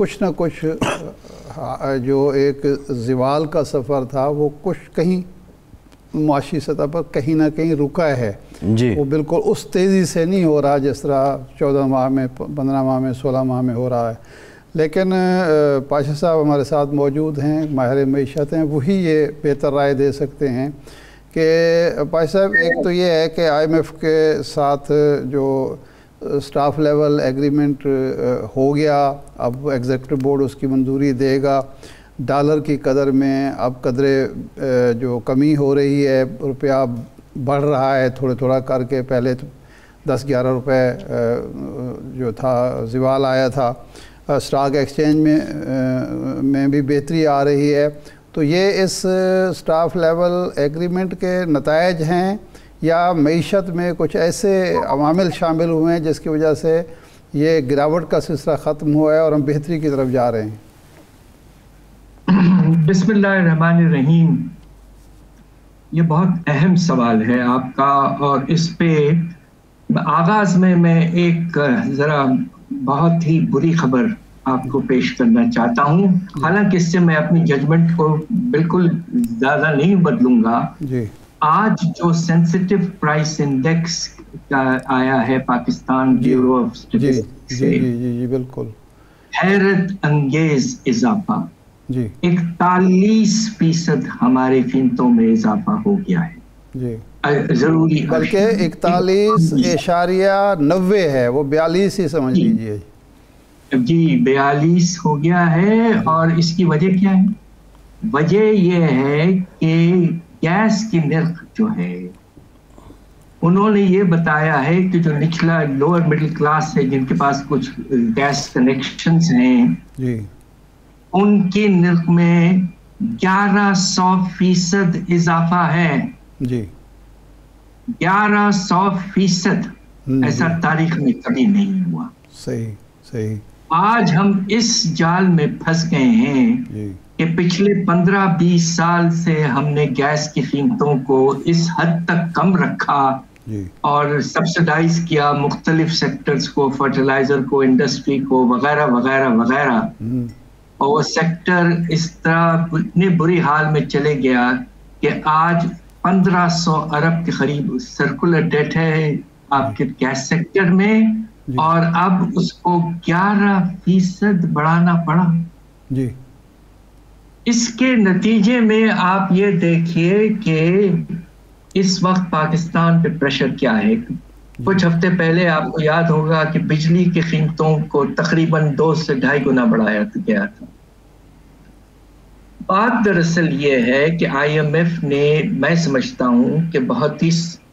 کچھ نہ کچھ جو ایک زوال کا سفر تھا وہ کچھ کہیں معاشی سطح پر کہیں نہ کہیں رکا ہے جی وہ بالکل اس تیزی سے نہیں ہو رہا جس طرح 14 ماہ میں 15 ماہ میں 16 ماہ میں ہو رہا ہے. لیکن پاشا صاحب ہمارے ساتھ موجود ہیں, ماہر معیشت ہیں, وہی یہ بہتر رائے دے سکتے ہیں کہ پاشا صاحب ایک تو یہ ہے کہ IMF کے ساتھ جو سٹاف لیول ایگریمنٹ ہو گیا, اب ایگزیکٹو بورڈ اس کی منظوری دے گا, ڈالر کی قدر میں اب قدرے جو کمی ہو رہی ہے, روپیہ بڑھ رہا ہے تھوڑا تھوڑا کر کے, پہلے 10-11 روپے جو تھا زوال آیا تھا, اسٹاک ایکسچینج میں بھی بہتری آ رہی ہے. تو یہ اس سٹاف لیول ایگریمنٹ کے نتائج ہیں یا معیشت میں کچھ ایسے عوامل شامل ہوئے ہیں جس کی وجہ سے یہ گراوٹ کا سلسلہ ختم ہوا ہے اور ہم بہتری کی طرف جا رہے ہیں؟ بسم اللہ الرحمن الرحیم. یہ بہت اہم سوال ہے آپ کا, اور اس پہ آغاز میں ایک ذرا بہت ہی بری خبر آپ کو پیش کرنا چاہتا ہوں. حالانکہ اس سے میں اپنی ججمنٹ کو بالکل زیادہ نہیں بدلوں گا. جی آج جو سینسٹیو پرائس انڈیکس کا آیا ہے پاکستان بیورو آف اسٹیٹسٹکس سے, جی بالکل حیرت انگیز اضافہ, جی 41% ہمارے قیمتوں میں اضافہ ہو گیا ہے. جی ضروری بلکہ 41.90 ہے, وہ 42 ہی سمجھ لیجیے. جی 42 ہو گیا ہے. اور اس کی وجہ کیا ہے؟ وجہ یہ ہے کہ گیس کی نرخ جو ہے, انہوں نے یہ بتایا ہے کہ جو نچلا لوور مڈل کلاس ہے, جن کے پاس کچھ گیس کنیکشنز ہیں, جی ان کی نرخ میں 1100% اضافہ ہے. جی 1100%. ایسا تاریخ میں کبھی نہیں ہوا. صحیح صحیح. آج ہم اس جال میں پھنس گئے ہیں کہ پچھلے 15-20 سال سے ہم نے گیس کی قیمتوں کو اس حد تک کم رکھا اور سبسڈائز کیا مختلف سیکٹرز کو, فرٹیلائزر کو, انڈسٹری کو, وغیرہ وغیرہ وغیرہ, اور وہ سیکٹر اس طرح اتنے بری حال میں چلے گیا کہ آج 1500 ارب کے قریب سرکولر ڈیٹ ہے آپ کے گیس سیکٹر میں, اور اب اس کو 11% بڑھانا پڑا. جی اس کے نتیجے میں آپ یہ دیکھیے کہ اس وقت پاکستان پہ پریشر کیا ہے. کچھ ہفتے پہلے آپ کو یاد ہوگا کہ بجلی کی قیمتوں کو تقریباً 2 سے 2.5 گنا بڑھایا گیا تھا. بات دراصل یہ ہے کہ IMF نے, میں سمجھتا ہوں کہ بہت ہی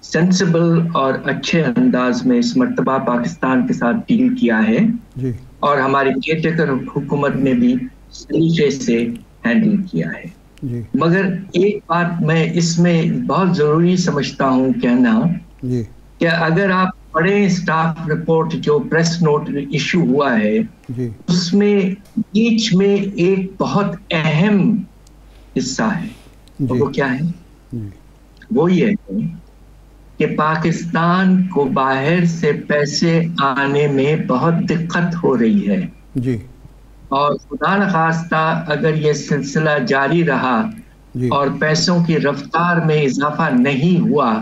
سینسیبل اور اچھے انداز میں اس مرتبہ پاکستان کے ساتھ ڈیل کیا ہے, اور ہماری کیئر ٹیکر حکومت نے بھی سلیقے سے ہینڈل کیا ہے. مگر ایک بات میں اس میں بہت ضروری سمجھتا ہوں کہنا, کہ اگر آپ پڑھیں اسٹاف رپورٹ جو پریس نوٹ ایشو ہوا ہے, اس میں بیچ میں ایک بہت اہم حصہ ہے. وہ کیا ہے؟ وہ یہ ہے کہ پاکستان کو باہر سے پیسے آنے میں بہت دقت ہو رہی ہے. اور خدا نخواستہ اگر یہ سلسلہ جاری رہا اور پیسوں کی رفتار میں اضافہ نہیں ہوا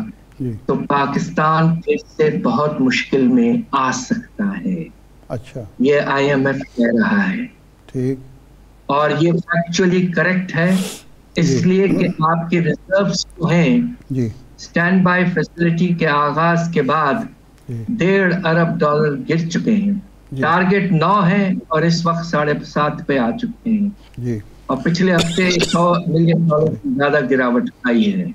تو پاکستان پھر سے بہت مشکل میں آ سکتا ہے. اچھا, یہ IMF کہہ رہا ہے. ٹھیک. اور یہ فیکچولی کریکٹ ہے, اس لیے کہ آپ کے ریزروز جو ہیں اسٹینڈ بائی فیسلٹی کے آغاز کے بعد $1.5 ارب گر چکے ہیں. ٹارگٹ 9 ہے اور اس وقت 7.5 پہ آ چکے ہیں, اور پچھلے ہفتے $100 ملین سے زیادہ گراوٹ آئی ہے.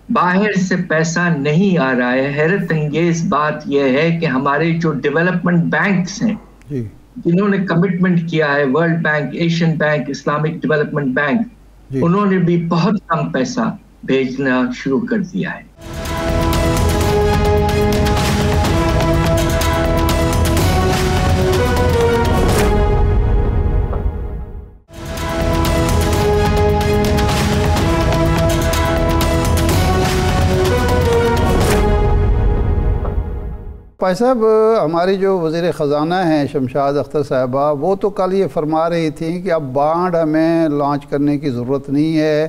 باہر سے پیسہ نہیں آ رہا ہے. حیرت انگیز بات یہ ہے کہ ہمارے جو ڈیولپمنٹ بینکس ہیں جنہوں نے کمٹمنٹ کیا ہے, world bank, Asian bank, Islamic development bank, انہوں نے بھی بہت کم پیسہ بھیجنا شروع کر دیا ہے. پائی صاحب ہماری جو وزیر خزانہ ہیں شمشاد اختر صاحبہ وہ تو کل یہ فرما رہی تھیں کہ اب بانڈ ہمیں لانچ کرنے کی ضرورت نہیں ہے،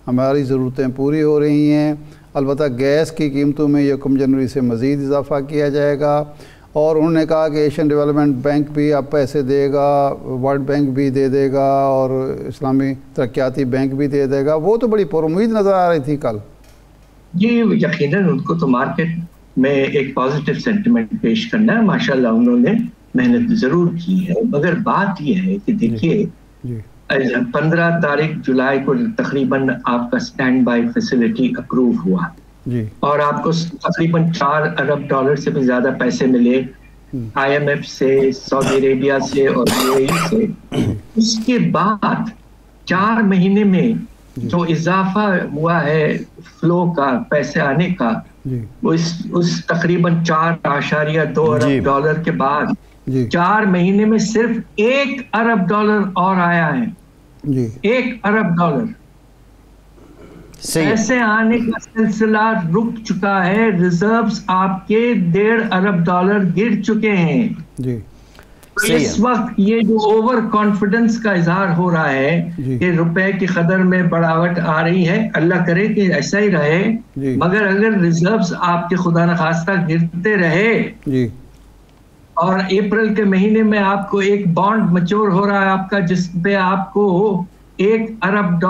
ہماری ضرورتیں پوری ہو رہی ہیں، البتہ گیس کی قیمتوں میں 1 جنوری سے مزید اضافہ کیا جائے گا، اور انہوں نے کہا کہ ایشین ڈیولپمنٹ بینک بھی اب پیسے دے گا، ورلڈ بینک بھی دے دے گا اور اسلامی ترقیاتی بینک بھی دے دے گا. وہ تو بڑی پر امید نظر آ رہی تھی کل. جی یقیناً ان کو تو مارکیٹ میں ایک پازیٹیو سینٹیمنٹ پیش کرنا ہے، ماشاءاللہ انہوں نے محنت ضرور کی ہے، مگر بات یہ ہے کہ دیکھیے 15 تاریخ جولائی کو تقریباً آپ کا اسٹینڈ بائی فیسلٹی اپروو ہوا اور آپ کو تقریباً $4 ارب سے بھی زیادہ پیسے ملے IMF سے، سعودی عربیہ سے اور UAE سے. اس کے بعد 4 مہینے میں جو اضافہ ہوا ہے فلو کا، پیسے آنے کا، اس تقریباً $4.2 ارب کے بعد 4 مہینے میں صرف $1 ارب اور آیا ہے. $1 ارب پیسے آنے کا سلسلہ رک چکا ہے. ریزروز آپ کے $1.5 ارب گر چکے ہیں. اس وقت یہ جو اوور کانفیڈنس کا اظہار ہو رہا ہے کہ روپے کی قدر میں بڑھاوٹ آ رہی ہے، اللہ کرے کہ ایسا ہی رہے، مگر اگر ریزروز آپ کے خدا نخواستہ گرتے رہے اور اپریل کے مہینے میں آپ کو ایک بانڈ میچور ہو رہا ہے آپ کا جس پہ آپ کو $1 ارب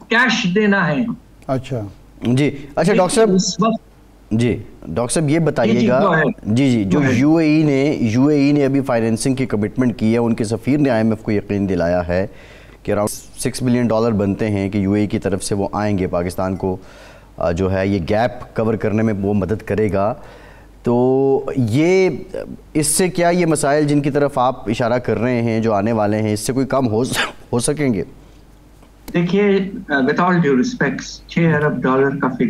کیش دینا ہے. اچھا جی، اچھا ڈاکٹر صاحب یہ بتائیے گا جی جو یو اے ای نے ابھی فائنینسنگ کی کمٹمنٹ کی ہے، ان کے سفیر نے IMF کو یقین دلایا ہے کہ اراؤنڈ $6 بلین بنتے ہیں کہ UAE کی طرف سے وہ آئیں گے، پاکستان کو جو ہے یہ گیپ کور کرنے میں وہ مدد کرے گا. تو یہ اس سے کیا یہ مسائل جن کی طرف آپ اشارہ کر رہے ہیں جو آنے والے ہیں، اس سے کوئی کم ہو سکیں گے؟ دیکھیے with all due respects $6 ارب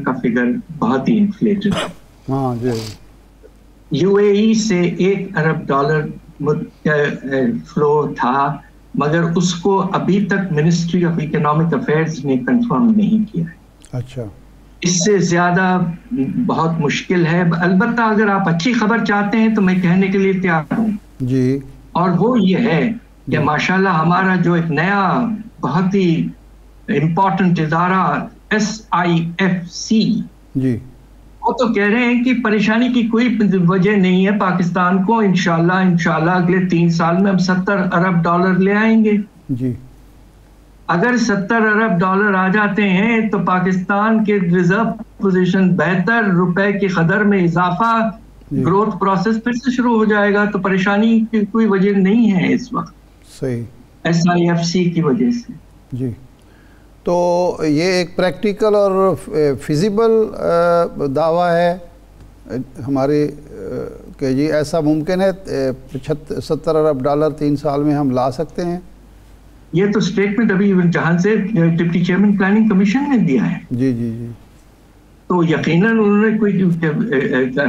کا فگر بہت ہی انفلیٹڈ ہے. UAE سے $1 ارب فلو تھا، مگر اس کو ابھی تک منسٹری آف اکنامک افیئرز نے کنفرم نہیں کیا ہے. اچھا، اس سے زیادہ بہت مشکل ہے. البتہ اگر آپ اچھی خبر چاہتے ہیں تو میں کہنے کے لیے تیار ہوں جی، اور وہ یہ ہے کہ ماشاءاللہ ہمارا جو ایک نیا بہت ہی امپورٹنٹ ادارہ SIFC جی، وہ تو کہہ رہے ہیں کہ پریشانی کی کوئی وجہ نہیں ہے پاکستان کو، انشاءاللہ اگلے 3 سال میں ہم $70 ارب لے آئیں گے. جی، اگر $70 ارب آ جاتے ہیں تو پاکستان کے ریزرو پوزیشن بہتر، روپے کی قدر میں اضافہ، گروتھ پروسیس پھر سے شروع ہو جائے گا. تو پریشانی کی کوئی وجہ نہیں ہے اس وقت صحیح SIFC کی وجہ سے. جی، تو یہ ایک پریکٹیکل اور فیزیبل دعویٰ ہے ہماری کہ جی ایسا ممکن ہے $70 ارب 3 سال میں ہم لا سکتے ہیں. یہ تو سٹیٹمنٹ ابھی جہاں سے ڈپٹی چیئرمین پلاننگ کمیشن نے دیا ہے. جی جی جی، تو یقیناً انہوں نے کوئی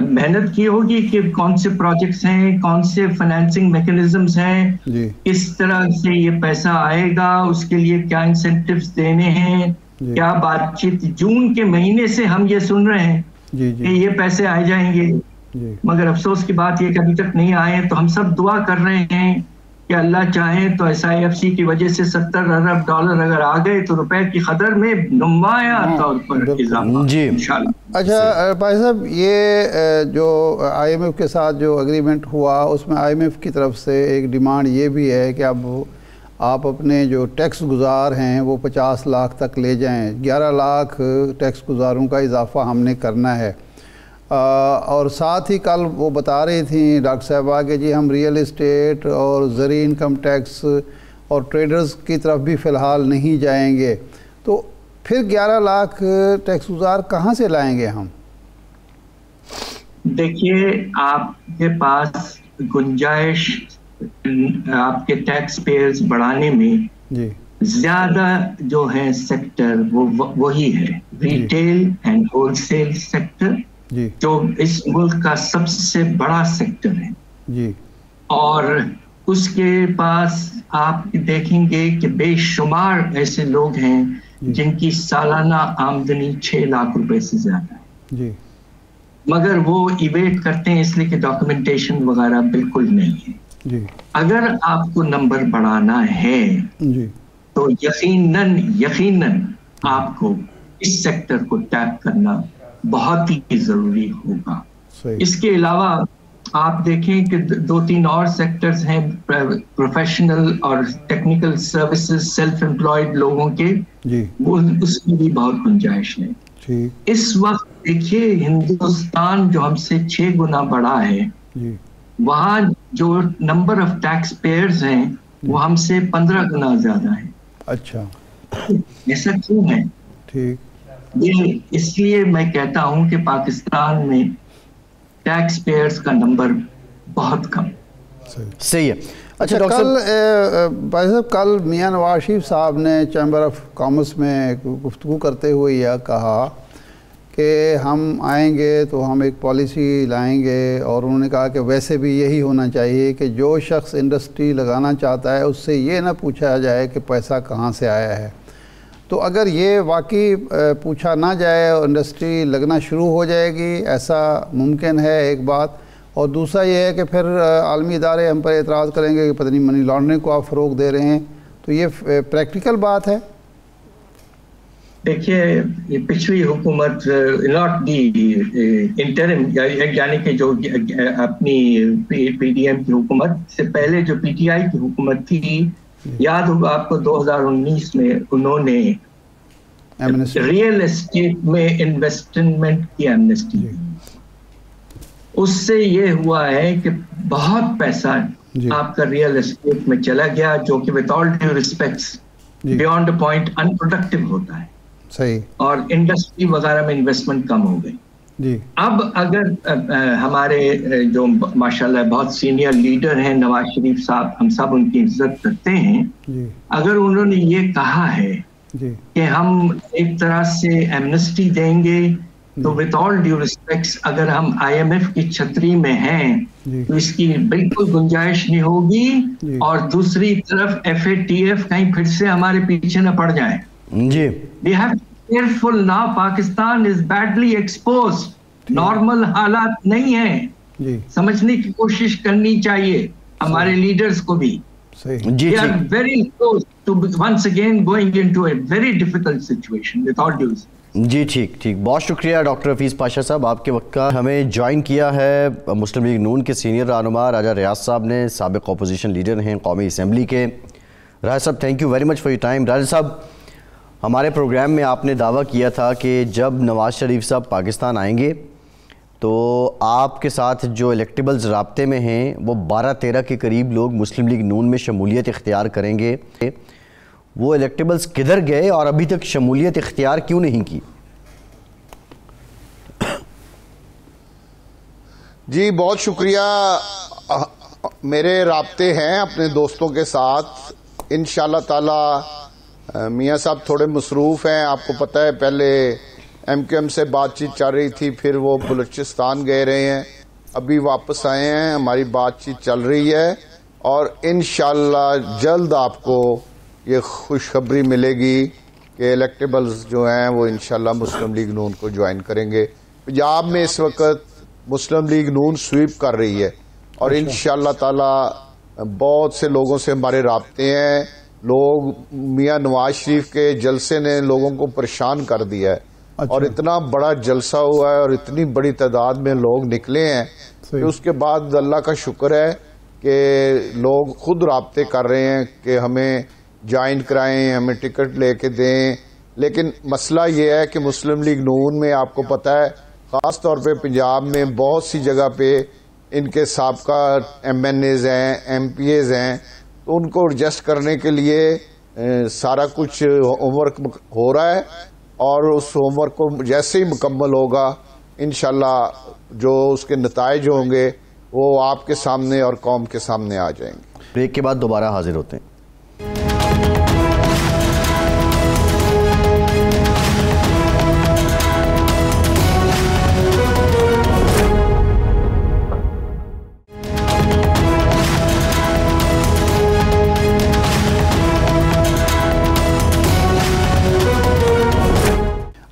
محنت کی ہوگی کہ کون سے پروجیکٹس ہیں، کون سے فائنینسنگ میکینزمز ہیں، کس طرح سے یہ پیسہ آئے گا، اس کے لیے کیا انسینٹیوز دینے ہیں، کیا بات چیت. جون کے مہینے سے ہم یہ سن رہے ہیں کہ یہ پیسے آ جائیں گے، مگر افسوس کی بات یہ کہ ابھی تک نہیں آئے. تو ہم سب دعا کر رہے ہیں کہ اللہ چاہیں تو SIFC کی وجہ سے $70 ارب اگر آ گئے تو روپے کی قدر میں نمایاں طور پر اضافہ انشاءاللہ. اچھا بھائی صاحب، یہ جو IMF کے ساتھ جو اگریمنٹ ہوا اس میں IMF کی طرف سے ایک ڈیمانڈ یہ بھی ہے کہ اب آپ اپنے جو ٹیکس گزار ہیں وہ 50 لاکھ تک لے جائیں. 11 لاکھ ٹیکس گزاروں کا اضافہ ہم نے کرنا ہے. اور ساتھ ہی کل وہ بتا رہی تھیں ڈاکٹر صاحبہ کہ جی ہم ریئل اسٹیٹ اور زرعی انکم ٹیکس اور ٹریڈرز کی طرف بھی فی الحال نہیں جائیں گے. تو پھر 11 لاکھ ٹیکس گزار کہاں سے لائیں گے ہم؟ دیکھیے آپ کے پاس گنجائش آپ کے ٹیکس پیئرز بڑھانے میں جی زیادہ جو ہے سیکٹر وہی ہے retail and wholesale sector, جو اس ملک کا سب سے بڑا سیکٹر ہے جی. اور اس کے پاس آپ دیکھیں گے کہ بے شمار ایسے لوگ ہیں جن کی سالانہ آمدنی $6 لاکھ سے زیادہ ہے. جی. مگر وہ ایویٹ کرتے ہیں اس لیے کہ ڈاکومنٹیشن وغیرہ بالکل نہیں ہے. اگر آپ کو نمبر بڑھانا ہے تو یقیناً آپ کو اس سیکٹر کو ٹیپ کرنا بہت ہی ضروری ہوگا. اس کے علاوہ آپ دیکھیں کہ 2-3 اور سیکٹرز ہیں پروفیشنل اور ٹیکنیکل سروسز سیلف امپلائڈ لوگوں کے, اس میں بھی بہت گنجائش ہے. اس وقت دیکھیے ہندوستان جو ہم سے 6 گنا بڑا ہے, وہاں جو نمبر آف ٹیکس پیئرز ہیں وہ ہم سے 15 گنا زیادہ ہیں. اچھا, ایسا کیوں ہے؟ یہ اس لیے میں کہتا ہوں کہ پاکستان میں ٹیکس پیئرز کا نمبر بہت کم. صحیح ہے. اچھا کل بھائی صاحب, کل میاں نواز شریف صاحب نے چیمبر آف کامرس میں گفتگو کرتے ہوئے یہ کہا کہ ہم آئیں گے تو ہم ایک پالیسی لائیں گے, اور انہوں نے کہا کہ ویسے بھی یہی ہونا چاہیے کہ جو شخص انڈسٹری لگانا چاہتا ہے اس سے یہ نہ پوچھا جائے کہ پیسہ کہاں سے آیا ہے. تو اگر یہ واقعی پوچھا نہ جائے اور انڈسٹری لگنا شروع ہو جائے گی, ایسا ممکن ہے ایک بات, اور دوسرا یہ ہے کہ پھر عالمی ادارے ہم پر اعتراض کریں گے کہ پتہ نہیں منی لانڈرنگ کو آپ فروغ دے رہے ہیں. تو یہ پریکٹیکل بات ہے. دیکھیے یہ پچھلی حکومت ناٹ دی انٹرم یعنی کہ جو اپنی پی ڈی ایم کی حکومت سے پہلے جو پی ٹی آئی کی حکومت تھی, یاد ہوگا آپ کو 2019 میں انہوں نے ریئل اسٹیٹ میں انویسٹمنٹ کی ایمنسٹی دی. اس سے یہ ہوا ہے کہ بہت پیسہ آپ کا ریئل اسٹیٹ میں چلا گیا, جو کہ with all due respects beyond a point in productive ہوتا ہے. صحیح. اور انڈسٹری وغیرہ میں انویسٹمنٹ کم ہو گئی. اب اگر ہمارے جو ماشاءاللہ بہت سینئر لیڈر ہیں نواز شریف صاحب, ہم سب ان کی عزت کرتے ہیں, اگر انہوں نے یہ کہا ہے کہ ہم ایک طرح سے ایمنسٹی دیں گے, تو ود آل ڈیو ریسپیکٹس اگر ہم آئی ایم ایف کی چھتری میں ہیں تو اس کی بالکل گنجائش نہیں ہوگی, اور دوسری طرف ایف اے ٹی ایف کہیں پھر سے ہمارے پیچھے نہ پڑ جائیں. We have to be careful now. Pakistan is badly exposed. Normal حالات نہیں ہیں, سمجھنے کی کوشش کرنی چاہیے ہمارے لیڈرز کو بھی. They are very close to once again going into a very difficult situation without dues. جی ٹھیک. بہت شکریہ ڈاکٹر حفیظ پاشا صاحب, آپ کے وقت کا. ہمیں جوائن کیا ہے مسلم لیگ نون کے سینئر رہنما راجہ ریاض صاحب نے, سابق اپوزیشن لیڈر ہیں قومی اسمبلی کے. راجہ صاحب thank you very much for your time. Raja صاحب, ہمارے پروگرام میں آپ نے دعویٰ کیا تھا کہ جب نواز شریف صاحب پاکستان آئیں گے تو آپ کے ساتھ جو الیکٹیبلز رابطے میں ہیں وہ 12-13 کے قریب لوگ مسلم لیگ نون میں شمولیت اختیار کریں گے. وہ الیکٹیبلز کدھر گئے اور ابھی تک شمولیت اختیار کیوں نہیں کی؟ جی بہت شکریہ. میرے رابطے ہیں اپنے دوستوں کے ساتھ انشاءاللہ تعالی. میاں صاحب تھوڑے مصروف ہیں, آپ کو پتہ ہے پہلے ایم کیو ایم سے بات چیت چل رہی تھی, پھر وہ بلوچستان گئے رہے ہیں, ابھی واپس آئے ہیں, ہماری بات چیت چل رہی ہے, اور انشاءاللہ جلد آپ کو یہ خوشخبری ملے گی کہ الیکٹیبلز جو ہیں وہ انشاءاللہ مسلم لیگ نون کو جوائن کریں گے. پنجاب میں اس وقت مسلم لیگ نون سویپ کر رہی ہے, اور انشاءاللہ تعالی بہت سے لوگوں سے ہمارے رابطے ہیں. لوگ میاں نواز شریف کے جلسے نے لوگوں کو پریشان کر دیا ہے, اور اتنا بڑا جلسہ ہوا ہے اور اتنی بڑی تعداد میں لوگ نکلے ہیں کہ اس کے بعد اللہ کا شکر ہے کہ لوگ خود رابطے کر رہے ہیں کہ ہمیں جوائن کرائیں, ہمیں ٹکٹ لے کے دیں. لیکن مسئلہ یہ ہے کہ مسلم لیگ نون میں آپ کو پتہ ہے خاص طور پہ پنجاب میں بہت سی جگہ پہ ان کے سابقہ ایم این ایز ہیں, ایم پی ایز ہیں, تو ان کو ایڈجسٹ کرنے کے لیے سارا کچھ ہوم ورک ہو رہا ہے, اور اس ہوم ورک کو جیسے ہی مکمل ہوگا انشاءاللہ جو اس کے نتائج ہوں گے وہ آپ کے سامنے اور قوم کے سامنے آ جائیں گے. بریک کے بعد دوبارہ حاضر ہوتے ہیں.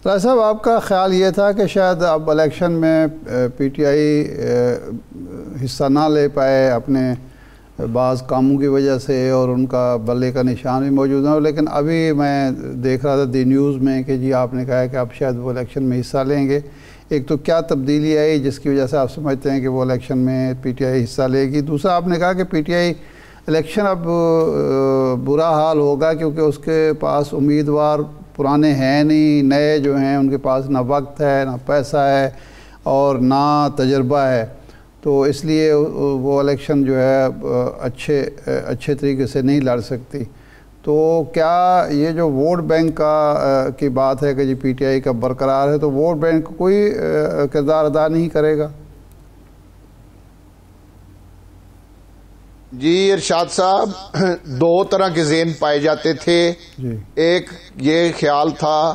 راج صاحب آپ کا خیال یہ تھا کہ شاید اب الیکشن میں پی ٹی آئی حصہ نہ لے پائے اپنے بعض کاموں کی وجہ سے اور ان کا بلے کا نشان بھی موجود ہے، لیکن ابھی میں دیکھ رہا تھا دی نیوز میں کہ جی آپ نے کہا ہے کہ آپ شاید وہ الیکشن میں حصہ لیں گے. ایک تو کیا تبدیلی آئی جس کی وجہ سے آپ سمجھتے ہیں کہ وہ الیکشن میں پی ٹی آئی حصہ لے گی؟ دوسرا آپ نے کہا کہ پی ٹی آئی الیکشن اب برا حال ہوگا کیونکہ اس کے پاس امیدوار پرانے ہیں نہیں، نئے جو ہیں ان کے پاس نہ وقت ہے نہ پیسہ ہے اور نہ تجربہ ہے، تو اس لیے وہ الیکشن جو ہے اچھے طریقے سے نہیں لڑ سکتی. تو کیا یہ جو ووٹ بینک کی بات ہے کہ جی پی ٹی آئی کا برقرار ہے، تو ووٹ بینک کوئی کردار ادا نہیں کرے گا؟ جی ارشاد صاحب، دو طرح کے ذہن پائے جاتے تھے. ایک یہ خیال تھا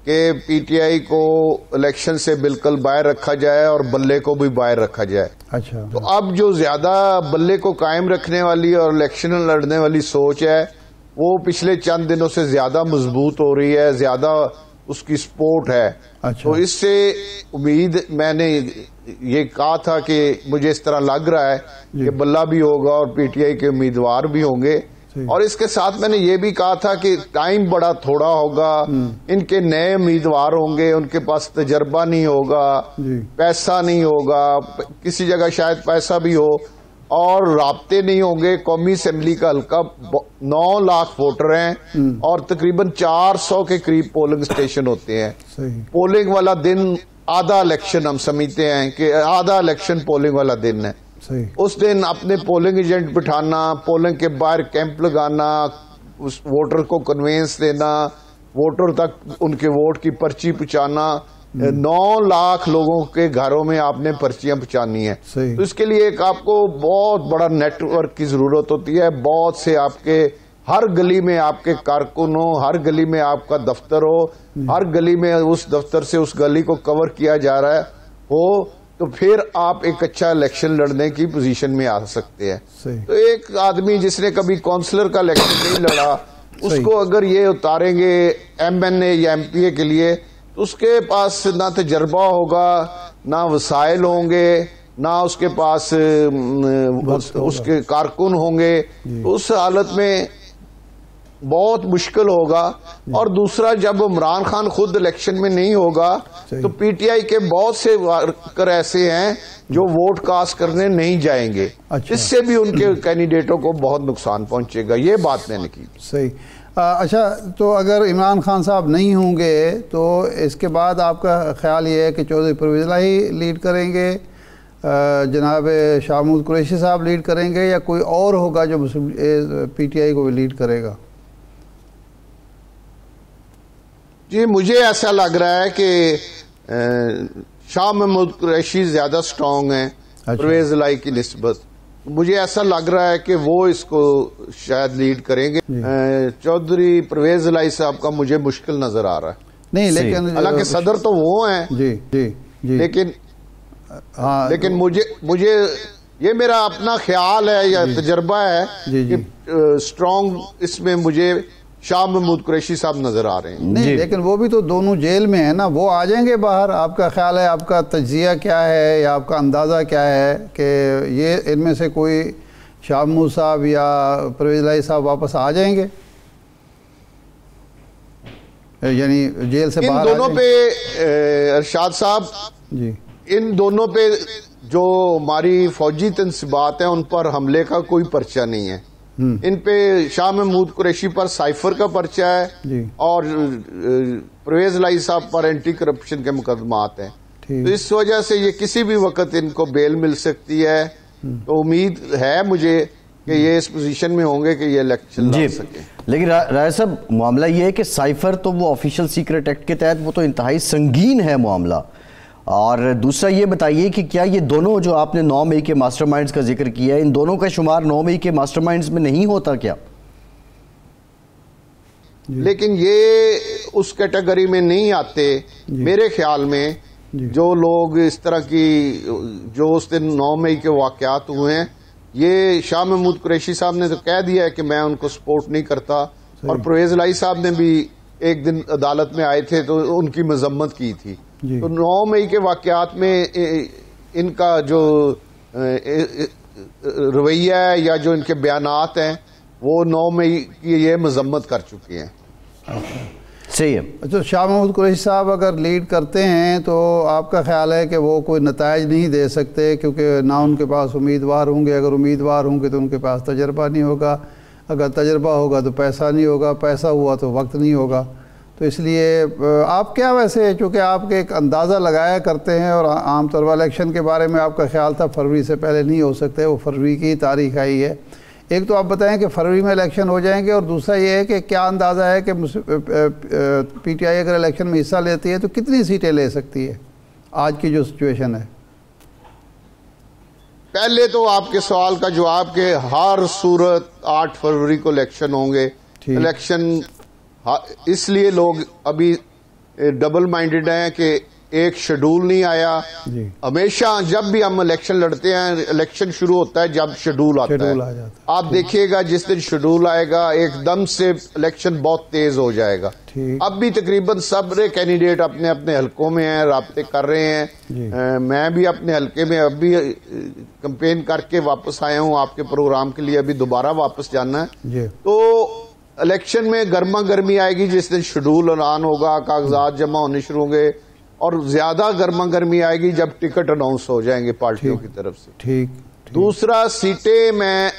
کہ پی ٹی آئی کو الیکشن سے بالکل باہر رکھا جائے اور بلے کو بھی باہر رکھا جائے. اچھا. تو اب جو زیادہ بلے کو قائم رکھنے والی اور الیکشن لڑنے والی سوچ ہے وہ پچھلے چند دنوں سے زیادہ مضبوط ہو رہی ہے، زیادہ اس کی سپورٹ ہے. تو اس سے امید، میں نے یہ کہا تھا کہ مجھے اس طرح لگ رہا ہے کہ بلہ بھی ہوگا اور پی ٹی آئی کے امیدوار بھی ہوں گے. اور اس کے ساتھ میں نے یہ بھی کہا تھا کہ ٹائم بڑا تھوڑا ہوگا، ان کے نئے امیدوار ہوں گے، ان کے پاس تجربہ نہیں ہوگا، پیسہ نہیں ہوگا، کسی جگہ شاید پیسہ بھی ہو اور رابطے نہیں ہوں گے. قومی اسمبلی کا حلقہ 9 لاکھ ووٹر ہیں اور تقریباً 400 کے قریب پولنگ اسٹیشن ہوتے ہیں. پولنگ والا دن آدھا الیکشن ہم سمجھتے ہیں کہ آدھا الیکشن پولنگ والا دن ہے. اس دن اپنے پولنگ ایجنٹ بٹھانا، پولنگ کے باہر کیمپ لگانا، اس ووٹر کو کنوینس دینا، ووٹر تک ان کے ووٹ کی پرچی پہنچانا، 9 لاکھ لوگوں کے گھروں میں آپ نے پرچیاں پہنچانی ہیں. تو اس کے لیے ایک آپ کو بہت بڑا نیٹ ورک کی ضرورت ہوتی ہے. بہت سے آپ کے ہر گلی میں آپ کے کارکن ہو، ہر گلی میں آپ کا دفتر ہو، ہر گلی میں اس دفتر سے اس گلی کو کور کیا جا رہا ہو، تو پھر آپ ایک اچھا الیکشن لڑنے کی پوزیشن میں آ سکتے ہیں. تو ایک آدمی جس نے کبھی کونسلر کا الیکشن نہیں لڑا، اس کو اگر یہ اتاریں گے ایم این اے یا ایم پی اے کے لیے، تو اس کے پاس نہ تجربہ ہوگا، نہ وسائل ہوں گے، نہ اس کے پاس اس کے کارکن ہوں گے. اس حالت میں بہت مشکل ہوگا. اور دوسرا، جب عمران خان خود الیکشن میں نہیں ہوگا تو پی ٹی آئی کے بہت سے ورکر ایسے ہیں جو ووٹ کاسٹ کرنے نہیں جائیں گے. اس سے بھی ان کے کینڈیڈیٹوں کو بہت نقصان پہنچے گا. یہ بات میں نے کی. صحیح. اچھا، تو اگر عمران خان صاحب نہیں ہوں گے تو اس کے بعد آپ کا خیال یہ ہے کہ چودھری پرویز الہی لیڈ کریں گے، جناب شاہ محمود قریشی صاحب لیڈ کریں گے، یا کوئی اور ہوگا جو پی ٹی آئی کو بھی لیڈ کرے گا؟ جی مجھے ایسا لگ رہا ہے کہ شاہ محمود قریشی زیادہ سٹرونگ ہیں پرویز الہی کی نسبت. مجھے ایسا لگ رہا ہے کہ وہ اس کو شاید لیڈ کریں گے. چودھری پرویز الہی صاحب کا مجھے مشکل نظر آ رہا ہے. نہیں، لیکن حالانکہ صدر تو وہ ہیں، لیکن مجھے یہ میرا اپنا خیال ہے یا تجربہ ہے کہ سٹرونگ اس میں مجھے شاہ محمود قریشی صاحب نظر آ رہے ہیں. نہیں، لیکن وہ بھی تو دونوں جیل میں ہیں نا، وہ آ جائیں گے باہر. آپ کا خیال ہے، آپ کا تجزیہ کیا ہے یا آپ کا اندازہ کیا ہے کہ یہ ان میں سے کوئی شاہ محمود صاحب یا پرویز الہی صاحب واپس آ جائیں گے، یعنی جیل سے باہر؟ ان دونوں پہ ارشاد صاحب، جی ان دونوں پہ جو ہماری فوجی تنصیبات ہیں ان پر حملے کا کوئی پرچہ نہیں ہے. ان پہ شاہ محمود قریشی پر سائفر کا پرچہ ہے اور پرویز الہی صاحب پر اینٹی کرپشن کے مقدمات ہیں. تو اس وجہ سے یہ کسی بھی وقت ان کو بیل مل سکتی ہے. تو امید ہے مجھے کہ یہ اس پوزیشن میں ہوں گے کہ یہ الیکشن لڑ سکیں. لیکن رائے صاحب، معاملہ یہ ہے کہ سائفر تو وہ آفیشل سیکرٹ ایکٹ کے تحت وہ تو انتہائی سنگین ہے معاملہ. اور دوسرا یہ بتائیے کہ کیا یہ دونوں جو آپ نے 9 مئی کے ماسٹر مائنڈز کا ذکر کیا ہے، ان دونوں کا شمار 9 مئی کے ماسٹر مائنڈز میں نہیں ہوتا کیا؟ لیکن یہ اس کیٹیگری میں نہیں آتے میرے خیال میں. جو لوگ اس طرح کی جو اس دن 9 مئی کے واقعات ہوئے ہیں، یہ شاہ محمود قریشی صاحب نے تو کہہ دیا ہے کہ میں ان کو سپورٹ نہیں کرتا، اور پرویز الہی صاحب نے بھی ایک دن عدالت میں آئے تھے تو ان کی مذمت کی تھی. تو 9 مئی کے واقعات میں ان کا جو رویہ ہے یا جو ان کے بیانات ہیں وہ 9 مئی کی یہ مذمت کر چکے ہیں. صحیح ہے. اچھا، شاہ محمود قریشی صاحب اگر لیڈ کرتے ہیں تو آپ کا خیال ہے کہ وہ کوئی نتائج نہیں دے سکتے کیونکہ نہ ان کے پاس امیدوار ہوں گے، اگر امیدوار ہوں گے تو ان کے پاس تجربہ نہیں ہوگا، اگر تجربہ ہوگا تو پیسہ نہیں ہوگا، پیسہ ہوا تو وقت نہیں ہوگا. تو اس لیے آپ کیا ویسے چونکہ آپ کے ایک اندازہ لگایا کرتے ہیں اور عام طور پر الیکشن کے بارے میں آپ کا خیال تھا فروری سے پہلے نہیں ہو سکتے، وہ فروری کی تاریخ آئی ہے. ایک تو آپ بتائیں کہ فروری میں الیکشن ہو جائیں گے، اور دوسرا یہ ہے کہ کیا اندازہ ہے کہ پی ٹی آئی اگر الیکشن میں حصہ لیتی ہے تو کتنی سیٹیں لے سکتی ہے آج کی جو سچویشن ہے؟ پہلے تو آپ کے سوال کا جواب کہ ہر صورت 8 فروری کو الیکشن ہوں گے. الیکشن اس لیے لوگ ابھی ڈبل مائنڈڈ ہیں کہ ایک شیڈول نہیں آیا. ہمیشہ جب بھی ہم الیکشن لڑتے ہیں الیکشن شروع ہوتا ہے جب شیڈول آتا ہے. آپ دیکھیے گا جس دن شیڈول آئے گا ایک دم سے الیکشن بہت تیز ہو جائے گا. اب بھی تقریباً سب کینڈیڈیٹ اپنے اپنے حلقوں میں ہیں، رابطے کر رہے ہیں. میں بھی اپنے حلقے میں اب بھی کمپین کر کے واپس آیا ہوں آپ کے پروگرام کے لیے، ابھی دوبارہ واپس جانا ہے. تو الیکشن میں گرما گرمی آئے گی جس دن شیڈول اعلان ہوگا، کاغذات جمع ہونے شروع ہوں گے، اور زیادہ گرما گرمی آئے گی جب ٹکٹ اناؤنس ہو جائیں گے پارٹیوں کی طرف سے. دوسرا سیٹیں میں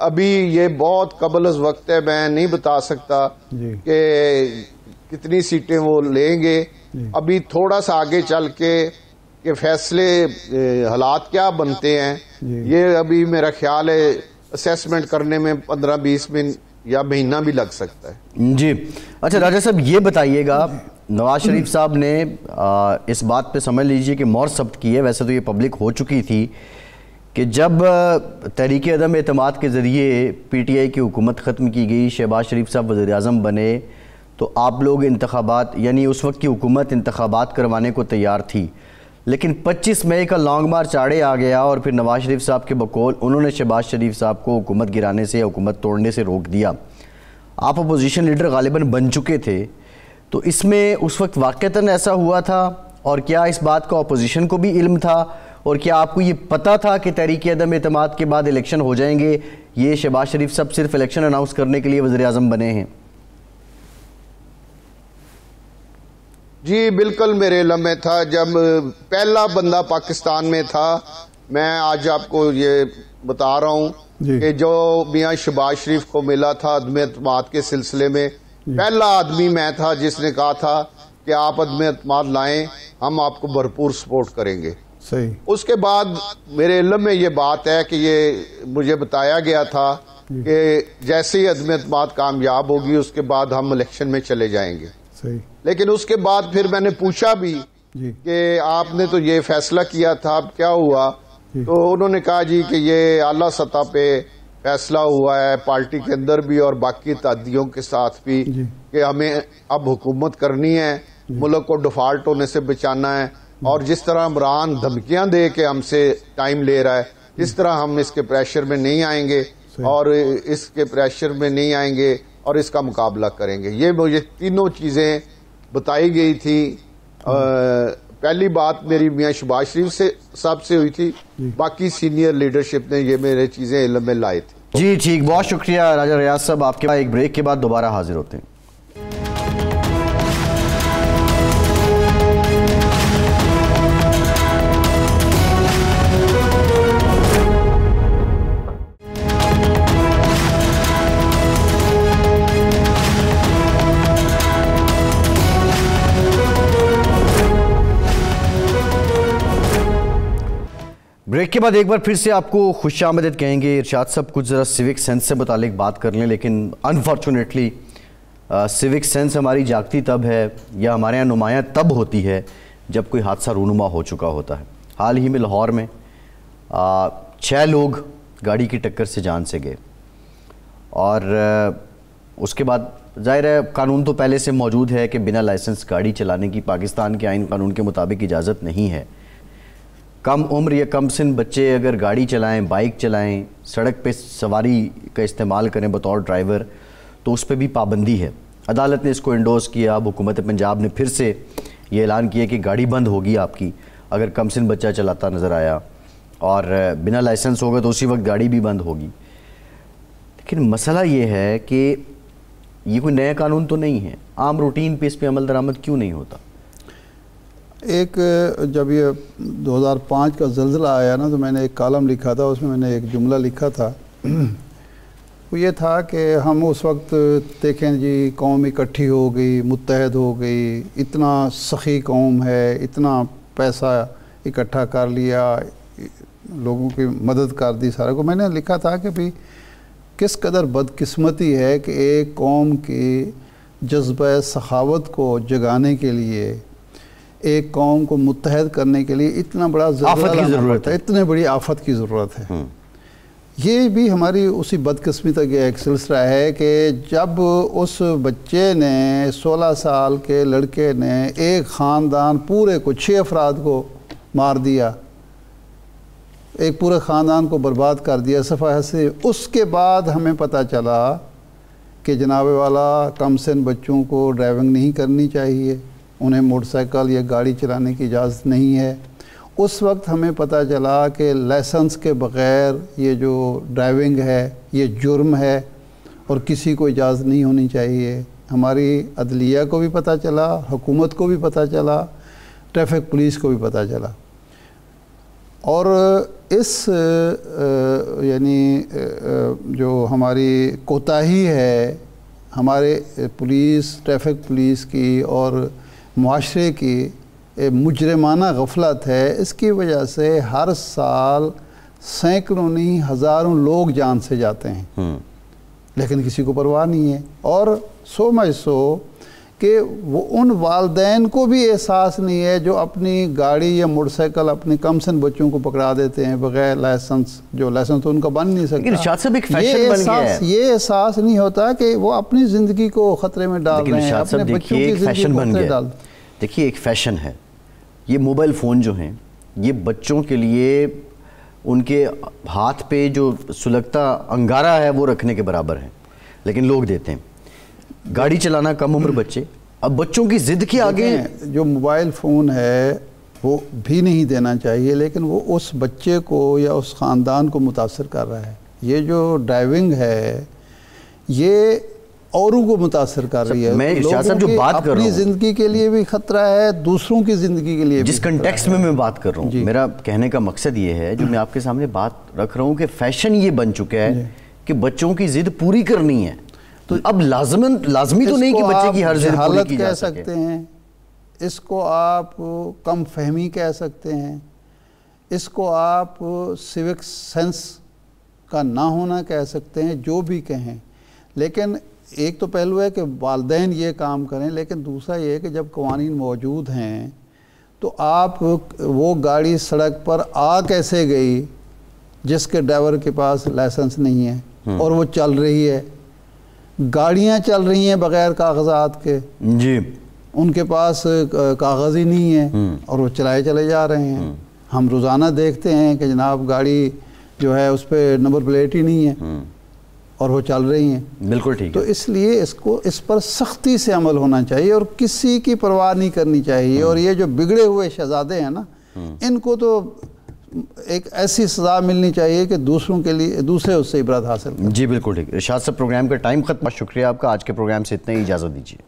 ابھی یہ بہت قبل از وقت ہے، میں نہیں بتا سکتا کہ کتنی سیٹیں وہ لیں گے. ابھی تھوڑا سا آگے چل کے کہ فیصلے حالات کیا بنتے ہیں یہ ابھی میرا خیال ہے اسیسمنٹ کرنے میں 15-20 دن یا مہینہ بھی لگ سکتا ہے. جی اچھا راجہ صاحب یہ بتائیے گا، نواز شریف صاحب نے اس بات پہ سمجھ لیجئے کہ مہر ثبت کی ہے، ویسے تو یہ پبلک ہو چکی تھی کہ جب تحریک عدم اعتماد کے ذریعے پی ٹی آئی کی حکومت ختم کی گئی، شہباز شریف صاحب وزیر اعظم بنے، تو آپ لوگ انتخابات یعنی اس وقت کی حکومت انتخابات کروانے کو تیار تھی. لیکن 25 مئی کا لانگ مارچ آڑے آ گیا اور پھر نواز شریف صاحب کے بقول انہوں نے شہباز شریف صاحب کو حکومت گرانے سے یا حکومت توڑنے سے روک دیا. آپ اپوزیشن لیڈر غالباً بن چکے تھے، تو اس میں اس وقت واقعتاً ایسا ہوا تھا؟ اور کیا اس بات کا اپوزیشن کو بھی علم تھا؟ اور کیا آپ کو یہ پتا تھا کہ تحریک عدم اعتماد کے بعد الیکشن ہو جائیں گے؟ یہ شہباز شریف صاحب صرف الیکشن اناؤنس کرنے کے لیے وزیر اعظم بنے ہیں؟ جی بالکل میرے علم میں تھا، جب پہلا بندہ پاکستان میں تھا. میں آج آپ کو یہ بتا رہا ہوں کہ جو میاں شہباز شریف کو ملا تھا عدم اعتماد کے سلسلے میں، پہلا آدمی میں تھا جس نے کہا تھا کہ آپ عدم اعتماد لائیں، ہم آپ کو بھرپور سپورٹ کریں گے. اس کے بعد میرے علم میں یہ بات ہے کہ یہ مجھے بتایا گیا تھا کہ جیسے ہی عدم اعتماد کامیاب ہوگی اس کے بعد ہم الیکشن میں چلے جائیں گے. لیکن اس کے بعد پھر میں نے پوچھا بھی کہ آپ نے تو یہ فیصلہ کیا تھا، اب کیا ہوا؟ تو انہوں نے کہا جی کہ یہ اعلیٰ سطح پہ فیصلہ ہوا ہے پارٹی کے اندر بھی اور باقی اتحادیوں کے ساتھ بھی کہ ہمیں اب حکومت کرنی ہے، ملک کو ڈیفالٹ ہونے سے بچانا ہے. اور جس طرح عمران دھمکیاں دے کے ہم سے ٹائم لے رہا ہے، اس طرح ہم اس کے پریشر میں نہیں آئیں گے اور اس کے پریشر میں نہیں آئیں گے اور اس کا مقابلہ کریں گے. یہ مجھے تینوں چیزیں بتائی گئی تھی. پہلی بات میری میاں شہباز شریف صاحب سے ہوئی تھی، باقی سینئر لیڈرشپ نے یہ میرے چیزیں علم میں لائے تھے. جی ٹھیک، بہت شکریہ راجہ ریاض صاحب. آپ کے بعد ایک بریک کے بعد دوبارہ حاضر ہوتے ہیں. بریک کے بعد ایک بار پھر سے آپ کو خوش آمدید کہیں گے. ارشاد صاحب کچھ ذرا سیوک سینس سے متعلق بات کر لیں، لیکن انفارچونیٹلی سیوک سینس ہماری جاگتی تب ہے یا ہمارے یہاں نمایاں تب ہوتی ہے جب کوئی حادثہ رونما ہو چکا ہوتا ہے. حال ہی میں لاہور میں 6 لوگ گاڑی کی ٹکر سے جان سے گئے، اور اس کے بعد ظاہر ہے قانون تو پہلے سے موجود ہے کہ بنا لائسنس گاڑی چلانے کی پاکستان کے آئین قانون کے مطابق اجازت نہیں ہے. کم عمر یا کم سن بچے اگر گاڑی چلائیں، بائک چلائیں، سڑک پہ سواری کا استعمال کریں بطور ڈرائیور، تو اس پہ بھی پابندی ہے. عدالت نے اس کو انڈورس کیا. اب حکومت پنجاب نے پھر سے یہ اعلان کیا کہ گاڑی بند ہوگی آپ کی اگر کم سن بچہ چلاتا نظر آیا, اور بنا لائسنس ہوگا تو اسی وقت گاڑی بھی بند ہوگی. لیکن مسئلہ یہ ہے کہ یہ کوئی نیا قانون تو نہیں ہے, عام روٹین پہ اس پہ عمل درآمد کیوں نہیں ہوتا؟ ایک جب یہ 2005 کا زلزلہ آیا نا تو میں نے ایک کالم لکھا تھا, اس میں میں نے ایک جملہ لکھا تھا, وہ یہ تھا کہ ہم اس وقت دیکھیں جی قوم اکٹھی ہو گئی, متحد ہو گئی, اتنا سخی قوم ہے, اتنا پیسہ اکٹھا کر لیا, لوگوں کی مدد کر دی سارے کو. میں نے لکھا تھا کہ بھئی کس قدر بدقسمتی ہے کہ ایک قوم کی جذبہ سخاوت کو جگانے کے لیے, ایک قوم کو متحد کرنے کے لیے اتنا بڑا آفت کی ضرورت ہے, اتنے بڑی آفت کی ضرورت ہے. یہ بھی ہماری اسی بدقسمتی کا ایک سلسلہ ہے کہ جب اس بچے نے 16 سال کے لڑکے نے ایک خاندان پورے کو 6 افراد کو مار دیا, ایک پورے خاندان کو برباد کر دیا صفحہ سے, اس کے بعد ہمیں پتہ چلا کہ جناب والا کم سن بچوں کو ڈرائیونگ نہیں کرنی چاہیے, انہیں موٹر سائیکل یا گاڑی چلانے کی اجازت نہیں ہے. اس وقت ہمیں پتہ چلا کہ لائسنس کے بغیر یہ جو ڈرائیونگ ہے یہ جرم ہے اور کسی کو اجازت نہیں ہونی چاہیے. ہماری عدلیہ کو بھی پتہ چلا, حکومت کو بھی پتہ چلا, ٹریفک پولیس کو بھی پتہ چلا. اور اس یعنی جو ہماری کوتاہی ہے ہمارے پولیس, ٹریفک پولیس کی اور معاشرے کی مجرمانہ غفلت ہے, اس کی وجہ سے ہر سال سینکڑوں نہیں ہزاروں لوگ جان سے جاتے ہیں, لیکن کسی کو پرواہ نہیں ہے. اور سو کہ وہ ان والدین کو بھی احساس نہیں ہے جو اپنی گاڑی یا موٹر سائیکل اپنے کم سن بچوں کو پکڑا دیتے ہیں بغیر لائسنس, جو لائسنس تو ان کا بن نہیں سکتا. یہ احساس نہیں ہوتا کہ وہ اپنی زندگی کو خطرے میں ڈال رہے ہیں, اپنے بچوں کی زندگی کو خطرے ڈال. دیکھیے ایک فیشن ہے, یہ موبائل فون جو ہیں یہ بچوں کے لیے ان کے ہاتھ پہ جو سلگتا انگارہ ہے وہ رکھنے کے برابر ہے, لیکن لوگ دیتے ہیں. گاڑی چلانا کم عمر بچے, اب بچوں کی ضد کے آگے جو موبائل فون ہے وہ بھی نہیں دینا چاہیے, لیکن وہ اس بچے کو یا اس خاندان کو متاثر کر رہا ہے. یہ جو ڈرائیونگ ہے یہ اوروں کو متاثر کر رہی ہے. میں ارشاد صاحب جو بات کر رہا ہوں اپنی زندگی کے لیے بھی خطرہ ہے, دوسروں کی زندگی کے لیے بھی. جس کنٹیکسٹ میں بات کر رہا ہوں, میرا کہنے کا مقصد یہ ہے جو میں آپ کے سامنے بات رکھ رہا ہوں کہ فیشن یہ بن چکا ہے کہ بچوں کی ضد پوری کرنی ہے. تو اب لازمی تو نہیں کہ بچے کی ہر ضد پوری کی جا سکے. سکتے ہیں, اس کو آپ کم فہمی کہہ سکتے ہیں, اس کو آپ سیوک سینس کا نہ ہونا کہہ سکتے ہیں, جو بھی کہیں. لیکن ایک تو پہلو ہے کہ والدین یہ کام کریں, لیکن دوسرا یہ ہے کہ جب قوانین موجود ہیں تو آپ وہ گاڑی سڑک پر آ کیسے گئی جس کے ڈرائیور کے پاس لائسنس نہیں ہے اور وہ چل رہی ہے. گاڑیاں چل رہی ہیں بغیر کاغذات کے, جی ان کے پاس کاغذ ہی نہیں ہے اور وہ چلائے چلے جا رہے ہیں. ہم روزانہ دیکھتے ہیں کہ جناب گاڑی جو ہے اس پہ نمبر پلیٹ ہی نہیں ہے اور وہ چل رہی ہیں. بالکل ٹھیک. تو اس لیے اس پر سختی سے عمل ہونا چاہیے اور کسی کی پرواہ نہیں کرنی چاہیے. اور یہ جو بگڑے ہوئے شہزادے ہیں نا, ان کو تو ایک ایسی سزا ملنی چاہیے کہ دوسروں کے لیے دوسرے اس سے عبرت حاصل کریں. جی بالکل ٹھیک. ارشاد صاحب پروگرام کا ٹائم ختم. شکریہ آپ کا. آج کے پروگرام سے اتنا ہی, اجازت دیجیے.